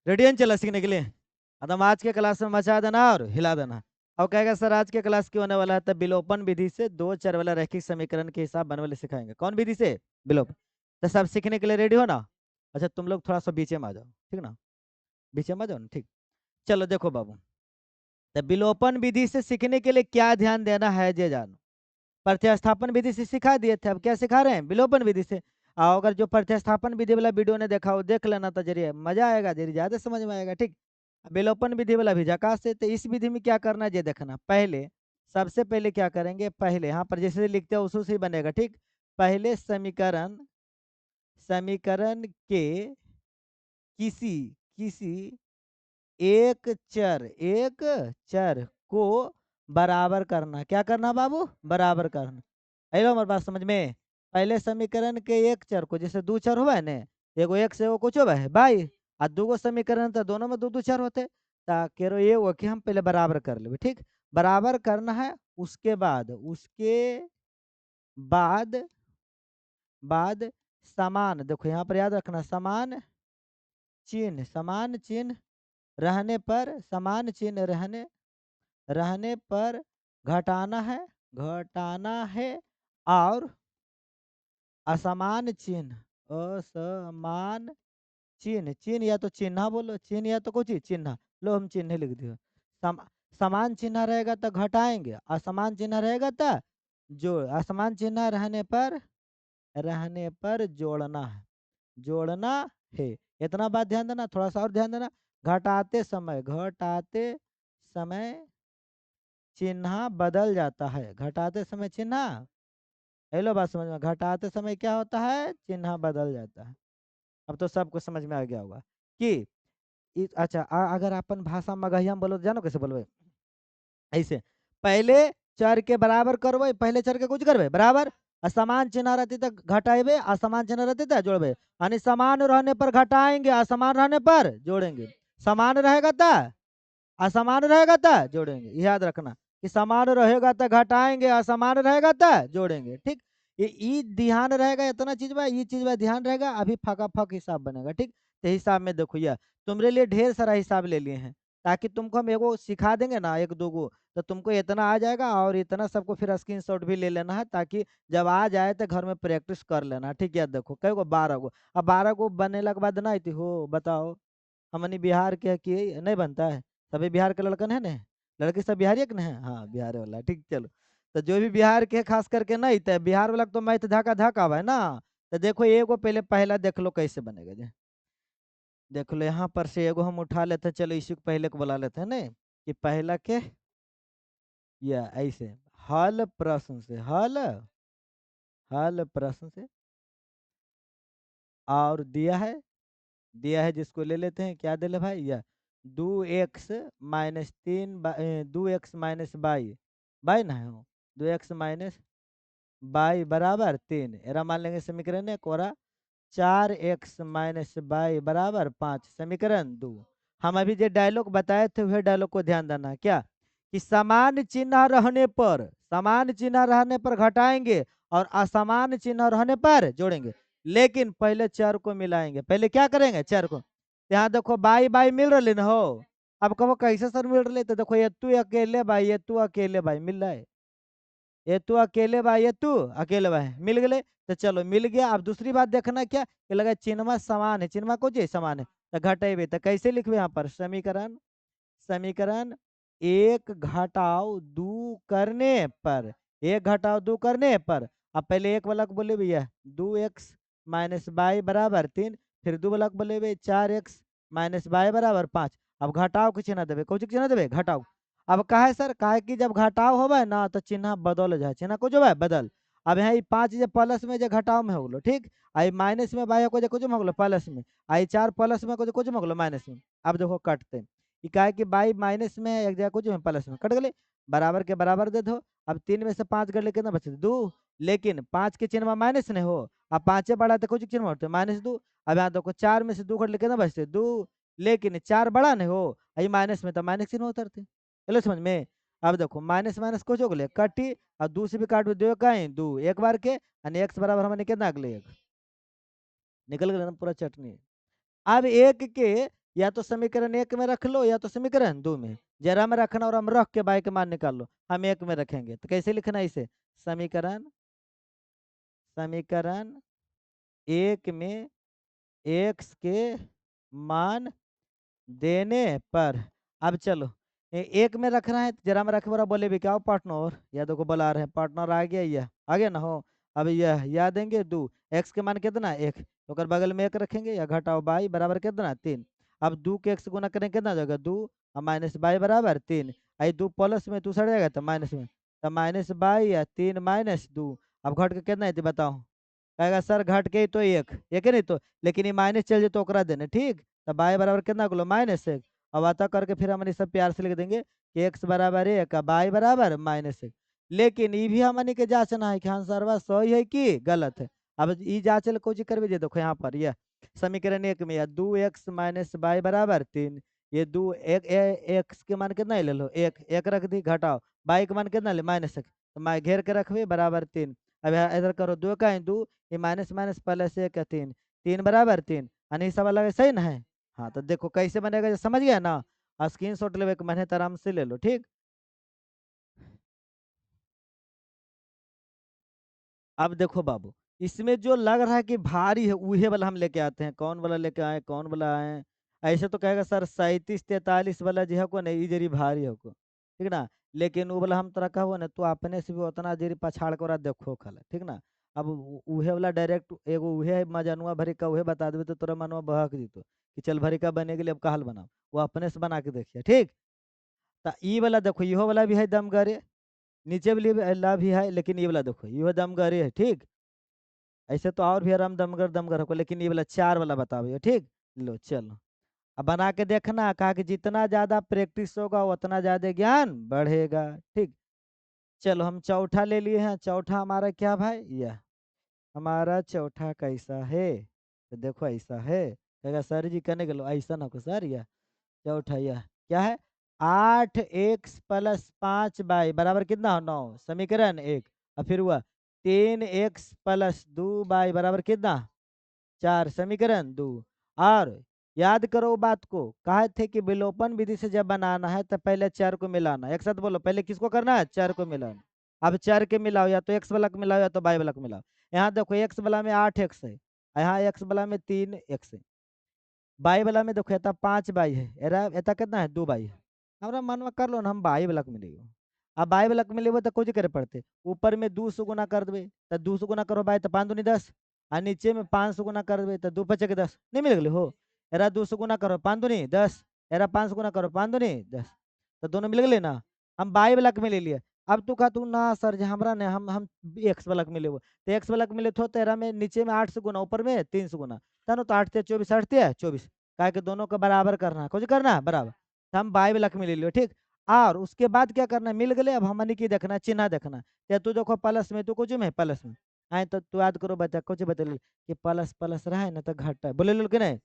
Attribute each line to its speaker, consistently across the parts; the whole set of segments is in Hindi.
Speaker 1: रेडी हैं चला सीखने के लिए? एकदम आज के क्लास में मचा देना और हिला देना। और कहेगा सर आज के क्लास क्यों होने वाला है? तब विलोपन विधि से दो चर वाला रैखिक समीकरण के हिसाब बनने वाले सिखाएंगे। कौन विधि से? विलोपन। तो सब सीखने के लिए रेडी हो ना? अच्छा तुम लोग थोड़ा सा बीचे में आ जाओ, ठीक ना? बीचे में आ जाओ ना, ठीक। चलो देखो बाबू, तो विलोपन विधि से सीखने के लिए क्या ध्यान देना है ये जानो। प्रतिस्थापन विधि से सिखा दिए थे, अब क्या सिखा रहे हैं? विलोपन विधि से। और अगर जो प्रतिस्थापन विधि वाला वीडियो ने देखा हो देख लेना, तो जरिए मजा आएगा, जरिए ज्यादा समझ में आएगा, ठीक। विलोपन विधि वाला भी झकास से। तो इस विधि में क्या करना है ये देखना। पहले सबसे पहले क्या करेंगे, पहले यहाँ पर जैसे लिखते हैं उसी से ही बनेगा, ठीक। पहले समीकरण समीकरण के किसी किसी एक चर को बराबर करना। क्या करना बाबू? बराबर करना। आइलो हमारे बात समझ में। पहले समीकरण के एक चर को, जैसे दो चर हुआ है ने, एगो एक से वो कुछ हुआ है बाई, और दूगो समीकरण तो दोनों में दो दो चर होते। केरो ये वो कि हम पहले बराबर कर ले, ठीक। बराबर करना है। उसके बाद बाद समान, देखो यहाँ पर याद रखना, समान चिन्ह रहने पर, समान चिन्ह रहने रहने पर घटाना है और असमान चिन्ह या तो चिन्ह बोलो, चिन्ह या तो कुछ चिन्ह लो, हम चिन्ह लिख दियो। सम, समान चिन्ह रहेगा तो घटाएंगे, असमान चिन्ह रहेगा तो जोड़, असमान चिन्ह रहने पर जोड़ना है। इतना बात ध्यान देना, थोड़ा सा और ध्यान देना। घटाते समय चिन्ह बदल जाता है, घटाते समय चिन्ह, हेलो बात समझ में, घटाते समय क्या होता है? चिन्ह बदल जाता है। अब तो सबको समझ में आ गया होगा कि अच्छा अगर अपन भाषा मगहिया में बोलो तो जानो कैसे बोलबे? ऐसे पहले चर के बराबर करबे, पहले चर के कुछ करबे बराबर, असमान चिन्ह रहती तो घटाएबे, असमान चिन्ह रहती तो जोड़बे। यानी समान रहने पर घटाएंगे, असमान रहने पर जोड़ेंगे। समान रहेगा तो असमान रहेगा तो जोड़ेंगे, याद रखना कि समान रहेगा तो घटाएंगे, असमान रहेगा तो जोड़ेंगे, ठीक। ये ध्यान रहेगा, इतना चीज बा, ये चीज बा ध्यान रहेगा, अभी फका फक हिसाब बनेगा, ठीक। तो हिसाब में देखो ये तुम्हारे लिए ढेर सारा हिसाब ले लिए हैं, ताकि तुमको हम एगो सिखा देंगे ना, एक दो गो, तो तुमको इतना आ जाएगा। और इतना सबको फिर स्क्रीनशॉट भी ले लेना है, ताकि जब आ जाए तो घर में प्रैक्टिस कर लेना, ठीक। याद देखो कई गो 12 गो, अब 12 गो बनने के बाद ना थी हो बताओ, हमनी बिहार के कि नहीं बनता है? सभी बिहार के लड़कन है ना, लड़की सब बिहारी के ना है, हाँ बिहार वाला, ठीक। चलो तो जो भी बिहार के खास करके नहीं तो बिहार वाला तो मैं धाका धाका है ना। तो देखो एगो पहले पहला देख लो कैसे बनेगा जी। देख लो यहाँ पर से एगो हम उठा लेते हैं, चलो इसी को पहले को बुला लेते हैं ना, कि पहला के या ऐसे हल प्रश्न से और दिया है जिसको ले लेते हैं, क्या दे ले भाई, या 2x-3 2x-22 बाई ना हो, 2x-22 बराबर 3, एरा मान लेंगे समीकरण एक, और 4x-22 बराबर 5, समीकरण 2। हम अभी जो डायलॉग बताए थे वह डायलॉग को ध्यान देना, क्या कि समान चिन्ह रहने पर घटाएंगे और असमान चिन्ह रहने पर जोड़ेंगे। लेकिन पहले चर को मिलाएंगे, पहले क्या करेंगे? चर को। यहाँ देखो बाई बाई मिल रही ना हो, अब कहो कैसे सर मिल रही, तो देखो ये तू अकेले भाई, ये तू अकेले भाई मिल रहा है, ये तू अकेले भाई, ये तू अकेले भाई मिल गए। तो चलो मिल गया। अब दूसरी बात देखना क्या कि लगा चिन्ह समान है, चिन्ह को जी समान है, तो घटेबे तो कैसे लिखबे यहाँ पर? समीकरण एक घटाव दो करने पर अब पहले एक वाला को बोले भैया 2x-22 बराबर 3, फिर दो वाला को बोले भैया 4x-22 बराबर 5। अब घटाव के चिन्ह देवे, कौन चिन्ह देवे? घटाव। अब कहा है सर, कहा कि जब घटाव होगा ना तो चिन्ह बदल जाए, चिन्ह को जो है बदल। अब यहाँ 5 जो प्लस में जो घटाव में हो गलो, ठीक। आई माइनस में बाई को जो कुछ में हो गलो प्लस में, आई 4 प्लस में कुछ में हो गलो माइनस में। अब देखो कटते क्या है कि बाई माइनस में एक जगह कुछ में प्लस में कट गए, बराबर के बराबर दे दो। अब 3 में से 5 गढ़ कितना बचे? 2। लेकिन 5 के चिन्ह में माइनस नहीं हो, अब 5 बड़ा तो कुछ चिन्ह होते -2। अब यहाँ देखो 4 में से 2 गढ़ कितना बचते? 2। लेकिन 4 बड़ा नहीं हो, आई माइनस में तो माइनस चिन्ह उतरते। चलो समझ में। अब देखो माइनस माइनस कुछ हो गए कटी, और 2 से भी काट दो कहीं 2 एक बार के, एक्स बराबर हमने कितना अगले एक निकल गए ना पूरा चटनी। अब एक के या तो समीकरण 1 में रख लो या तो समीकरण 2 में। जरा में रखना और हम रख के बाई के मान निकाल लो। हम 1 में रखेंगे तो कैसे लिखना है इसे? समीकरण समीकरण 1 में x के मान देने पर। अब चलो एक में रखना है, जरा में रखे बरा बोले भी क्या हो पार्टनर, या देखो बुला रहे हैं पार्टनर, आ गया यह आ गया ना हो। अब यह या देंगे 2, एक्स के मान कितना 1, तो अगर बगल में 1 रखेंगे या घटाओ बाई बराबर कितना 3। अब 2 के 1 से गुना करेंगे कितना जाएगा 2 और माइनस बाई बराबर 3। आई 2 प्लस में 2 सड़ जाएगा तो माइनस में, तो माइनस बाई या 3 माइनस 2। अब घट के कितना है बताओ? कहेगा सर घट के ही तो एक है नहीं तो, लेकिन ये माइनस चल जाए तो ओकरा देने ठीक। तो बाई बराबर कितना बोलो -1। अब अतः करके फिर हमन सब प्यार से लिख देंगे कि एक्स बराबर 1 बाई बराबर -1। लेकिन ये भी हमन के जांचना है कि आंसरवा सही है कि गलत है। अब ये जांच कोची करबे जे देखो यहाँ पर यह समीकरण 1 में या 2x माइनस बाई बराबर 3, ये 2 एक्स के मान कितना ले लो 1 रख दी, घटाओ बाई के मान कितना ले -1, तो मैं घेर के रखबे बराबर 3। अब यहाँ इधर करो 2 का 2, ये माइनस माइनस प्लस 1 है 3, 3 बराबर 3 यानी सब अलग सही ना है। हाँ तो देखो कैसे बनेगा जो समझ गया ना। स्क्रीन शॉट लेवे के मैंने तो आराम से ले लो ठीक। अब देखो बाबू, इसमें जो लग रहा है कि भारी है उहे वाला हम लेके आते हैं। कौन वाला लेके आए, कौन वाला आए? ऐसे तो कहेगा सर 37 43 वाला जो है को नहीं जरी भारी हो को, ठीक ना। लेकिन वो वाला हम तोरा कहबो ना तो अपने से भी उतना जरी पछाड़ के देखो खला, ठीक ना। अब उहे वाला डायरेक्ट एगो उहे मजनुआ भरी का उहे बता देबे तो तोरा मनवा बहक जीतो कि चल भरी का बने के लिए अब कहल बनाओ, वो अपने से बना के देखिए ठीक। तो ई वाला देखो इहो वाला भी है दमगरे, नीचे वाला भी है, लेकिन ये वाला देखो इहो दमगरे है ठीक। ऐसे तो और भी आराम दमगर दमगर हो, लेकिन ये वाला 4 वाला बताओ ठीक। लो चलो अब बना के देखना, कहा कि जितना ज्यादा प्रैक्टिस होगा उतना ज्यादा ज्ञान बढ़ेगा ठीक। चलो हम चौथा ले लिए हैं। चौथा हमारा क्या भाई, यह हमारा चौथा कैसा है? तो देखो ऐसा है, कहेगा सर जी कहने के लो ऐसा ना को सर, यह चौथा यह क्या है 8x+5y बराबर कितना हो 9, समीकरण 1। और फिर हुआ 3x+2y बराबर कितना 4, समीकरण 2। और याद करो बात को, कहे थे कि विलोपन विधि से जब बनाना है तो पहले चर को मिलाना। एक साथ बोलो, पहले किसको करना है? चर को मिलाना। अब चर के मिलाओ, या तो एक्स वाला को मिलाओ या तो वाई वाला को मिलाओ। यहाँ देखो एक्स वाला में 8x है, यहाँ एक्स वाला में 3x है, बाई वाला में देखो एता 5 बाई है, एरा एता कितना है 2 बाई है। हमरा मनवा कर लो ना, हम बाई वाला के मिलेगा। अब बाई वाला के मिलेगा तो कुछ करे पड़ते, ऊपर में 2 से गुना कर देवे तो 2 से गुना करो बाई तो 5 दूनी 10, और नीचे में 5 से गुना कर देवे तो 2 पचे के 10 नहीं मिल गए हो। एरा 2 से गुना करो 5 दूनी 10, एरा 5 से गुना करो 5 दूनी 10, तो दोनों मिल गए ना। हम बाई वाला के मिले लिए। अब तू कहा तू ना सर जी हमरा ने हम एक्स वाला के मिले वो, तो एक्स वाला के मिले तो तेरा में नीचे में 8 से गुना ऊपर में 3 से गुना, तनो तो 8 24 8 24, काहे के दोनों को बराबर करना है, कुछ करना है बराबर, तो हम बाई वाला के मिले लियो ठीक। और उसके बाद क्या करना है, मिल गए। अब हमने की देखना चिन्ह देखना, या तू देखो प्लस में, तू कुछ में प्लस में आए तो तू याद करो बता कुछ बता कि प्लस प्लस रहा है ना तो घटा है, बोले लो कि नहीं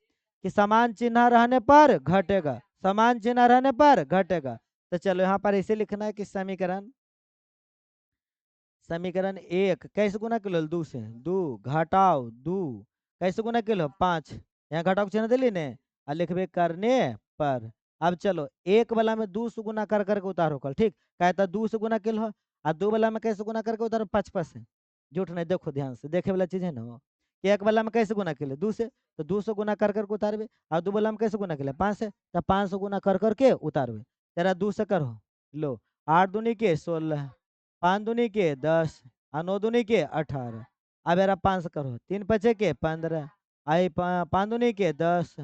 Speaker 1: कि समान चिन्ह रहने पर घटेगा, समान चिन्ह रहने पर घटेगा। तो चलो यहाँ पर इसे लिखना है कि समीकरण समीकरण 1 कैसे गुना किलो 2 से, 2 घटाओ 2 कैसे गुना किलो 5, यहाँ घटाओ के चिन्ह दिली ने और लिखबे करने पर। अब चलो एक वाला में 2 से गुना कर करके उतारो कल ठीक, कहता 2 से गुना किलो और 2 वाला में कैसे गुना करके उतारो 5 से। झूठ नहीं, देखो ध्यान से देखे वाला चीज है ना वो, कि एक वाला में कैसे गुना किले 2 से, तो 2 से गुना कर करके उतारबे, और 2 वाला में कैसे गुना किले 5 से, तो 5 से गुना कर करके उतारबे। तेरा 2 से करो, लो 8 दूनी के 16, 5 दूनी के 10 और 9 दूनी के 18। अब यार 5 से करो, 3 पचे के 15, आई 5 दूनी के 10,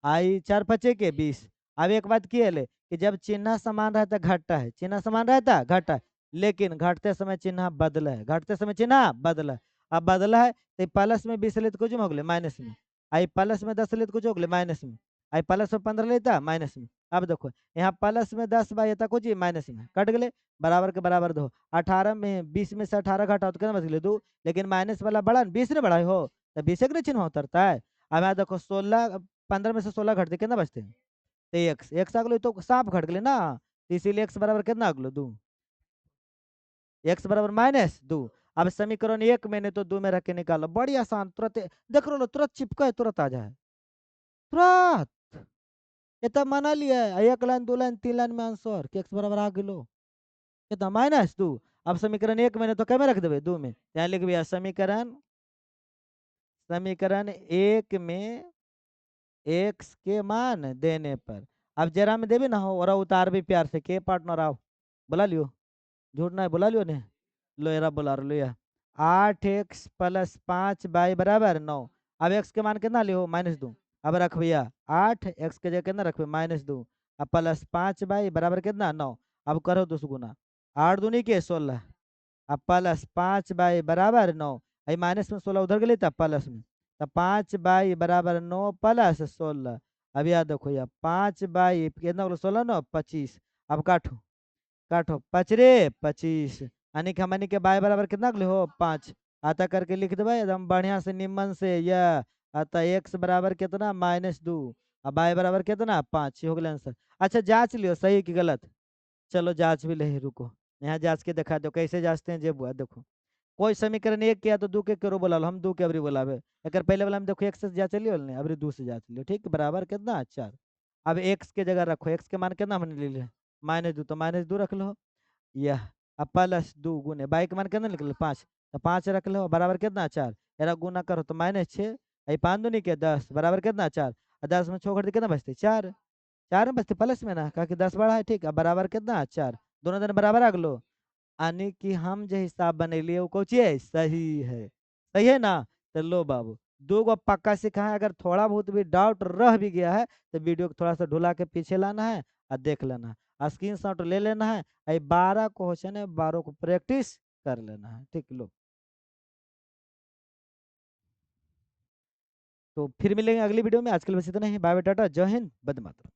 Speaker 1: आई 4 पचे के 20। अब एक बात की है कि जब चिन्ह समान रहता घटता है, चिन्ह समान रहता घटता है, लेकिन घटते समय चिन्ह बदला है, घटते समय चिन्ह बदला है। अब बदला है तो प्लस में 20 ले तो कुछ हो गए माइनस में, आई प्लस में 10 ले तो कुछ हो गए माइनस में, आई प्लस में 15 लेता माइनस में। अब देखो यहाँ प्लस में 10 बाई था कुछ माइनस में कट गए, बराबर के बराबर दो। 18 में 20 में से 18 घटाओ तो कितना बच गए 2, लेकिन माइनस वाला बड़ा 20 ने बड़ा हो तो 20 के चिन्ह उतरता है। अब यहाँ देखो 16 15 में से 16 घटते कितना बचते हैं, तो एक्स एक्स अगलो तो साफ घट गए ना, तो इसीलिए एक्स बराबर कितना अगलो 2, एक्स बराबर -2। अब समीकरण 1 मैंने तो 2 में रख के निकालो, बड़ी आसान, तुरंत देख लो तुरंत चिपका है तुरंत आ जाए तुरंत। ये तो मना लिया है, 1 लाइन 2 लाइन 3 लाइन में आंसर कि x बराबर आ गेलो कितना -2। अब समीकरण 1 में तो क्या में रख देवे 2 में, यहाँ लिख दिया समीकरण समीकरण 1 में x के मान देने पर, अब जरा में देवी ना हो और उतार भी प्यार से के पार्टनर आओ बुला लियो, झूठ ना है बुला लियो ने, लो एरा बुला लो या 8x + 5y बराबर 9। अब x के मान कितना लियो -2, अब रख भैया 8x के जगह कितना रखबे -2, अब +5y बराबर कितना 9। अब करो 2 गुना, 8 दूनी के 16, अब +5y बराबर 9, आई माइनस में 16 उधर गई तब प्लस में, तब 5y बराबर 9 + 16। अब याद रखो यार 5y कितना बोलो 16 9 25। अब काटो काटो 5 रे 25, यानी कि हमनी के y बराबर कितना के हो 5, आता करके लिख देवे एकदम बढ़िया से निम्न से, यह अतः x बराबर कितना -2, अब y बराबर कितना 5 हो गया आंसर। अच्छा जांच लियो सही कि गलत, चलो जांच भी ले रुको, यहाँ जांच के दिखा दो कैसे जांचते हैं जेबुआ देखो। कोई समीकरण 1 किया तो 2 के करो बोला लो, हम 2 के अबरी बोलावे, अगर पहले वाला में देखो x से जांच लियो ने, अबरी 2 से जांच लियो, ठीक बराबर कितना 4। अब x के जगह रखो, x के मान कितना हमने ले लिया -2, तो -2 रख लो, यह अब +2 गुने बाई के मान कितना निकले 5, तो 5 रख लो बराबर कितना 4, एरा गुना करो तो -6, आई 5 दूनी के 10 बराबर कितना 4, 10 में 6 घट कितना बचते 4, 4 में बचते प्लस में ना कहा कि 10 बड़ा है, ठीक अब बराबर कितना 4, दोनों दिन बराबर आ गलो, यानी कि हम जो हिसाब बनेलिए वो कौची है सही है ना। तो लो बाबू 2 गो पक्का सिखा है, अगर थोड़ा बहुत भी डाउट रह भी गया है तो वीडियो को थोड़ा सा ढुला के पीछे लाना है और देख लेना है, स्क्रीन शॉट ले लेना है, 12 क्वेश्चन है 12 को प्रैक्टिस कर लेना है, ठीक लो। तो फिर मिलेंगे अगली वीडियो में, आज के लिए बस इतना ही, बाय बाय टाटा, जय हिंद, वंदे मातरम।